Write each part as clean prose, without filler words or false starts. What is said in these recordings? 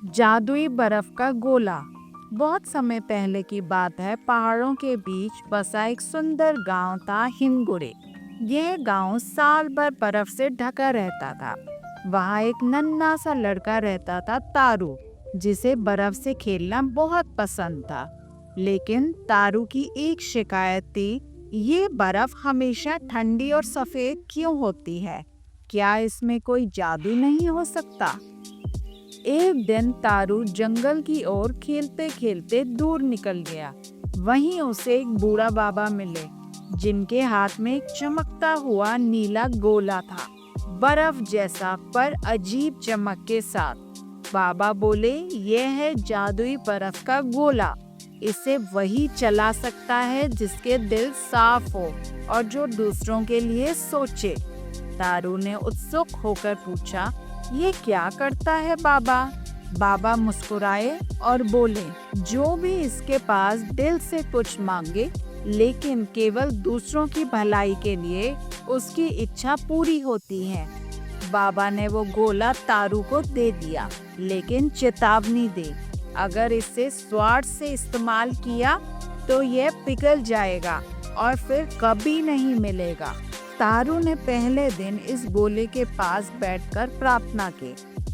जादुई बर्फ का गोला। बहुत समय पहले की बात है। पहाड़ों के बीच बसा एक सुंदर गांव था, हिमगुड़े। यह गांव साल भर बर्फ से ढका रहता था। वहाँ एक नन्हा सा लड़का रहता था, तारू, जिसे बर्फ से खेलना बहुत पसंद था। लेकिन तारू की एक शिकायत थी, ये बर्फ हमेशा ठंडी और सफेद क्यों होती है? क्या इसमें कोई जादू नहीं हो सकता? एक दिन तारू जंगल की ओर खेलते खेलते दूर निकल गया। वहीं उसे एक बूढ़ा बाबा मिले, जिनके हाथ में एक चमकता हुआ नीला गोला था, बर्फ जैसा पर अजीब चमक के साथ। बाबा बोले, यह है जादुई बर्फ का गोला। इसे वही चला सकता है जिसके दिल साफ हो और जो दूसरों के लिए सोचे। तारू ने उत्सुक होकर पूछा, ये क्या करता है बाबा? बाबा मुस्कुराए और बोले, जो भी इसके पास दिल से कुछ मांगे, लेकिन केवल दूसरों की भलाई के लिए, उसकी इच्छा पूरी होती है। बाबा ने वो गोला तारू को दे दिया, लेकिन चेतावनी दी, अगर इसे स्वार्थ से इस्तेमाल किया तो यह पिघल जाएगा और फिर कभी नहीं मिलेगा। तारू ने पहले दिन इस गोले के पास बैठकर प्रार्थना की,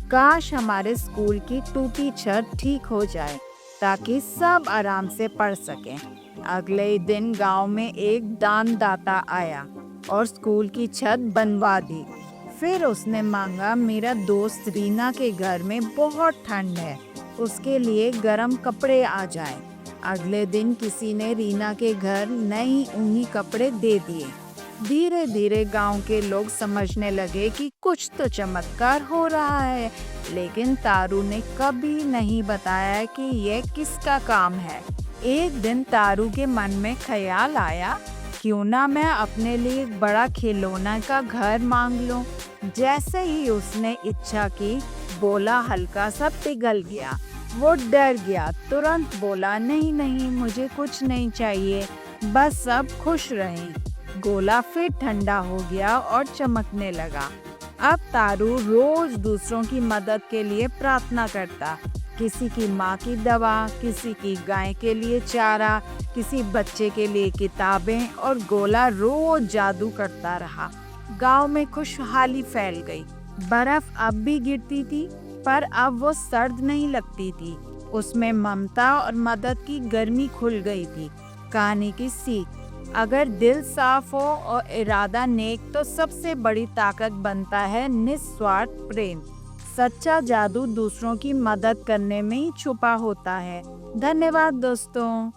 काश हमारे स्कूल की टूटी छत ठीक हो जाए ताकि सब आराम से पढ़ सकें। अगले ही दिन गांव में एक दानदाता आया और स्कूल की छत बनवा दी। फिर उसने मांगा, मेरा दोस्त रीना के घर में बहुत ठंड है, उसके लिए गर्म कपड़े आ जाएं। अगले दिन किसी ने रीना के घर नई ऊनी कपड़े दे दिए। धीरे धीरे गांव के लोग समझने लगे कि कुछ तो चमत्कार हो रहा है, लेकिन तारू ने कभी नहीं बताया कि यह किसका काम है। एक दिन तारू के मन में ख्याल आया, क्यों ना मैं अपने लिए एक बड़ा खिलौना का घर मांग लूं। जैसे ही उसने इच्छा की, गोला हल्का सा पिघल गया। वो डर गया, तुरंत बोला, नहीं नहीं, मुझे कुछ नहीं चाहिए, बस सब खुश रहें। गोला फिर ठंडा हो गया और चमकने लगा। अब तारू रोज दूसरों की मदद के लिए प्रार्थना करता, किसी की माँ की दवा, किसी की गाय के लिए चारा, किसी बच्चे के लिए किताबें, और गोला रोज जादू करता रहा। गांव में खुशहाली फैल गई। बर्फ अब भी गिरती थी, पर अब वो सर्द नहीं लगती थी। उसमें ममता और मदद की गर्मी खुल गई थी। कहानी की सीख, अगर दिल साफ हो और इरादा नेक, तो सबसे बड़ी ताकत बनता है निस्वार्थ प्रेम। सच्चा जादू दूसरों की मदद करने में ही छुपा होता है। धन्यवाद दोस्तों।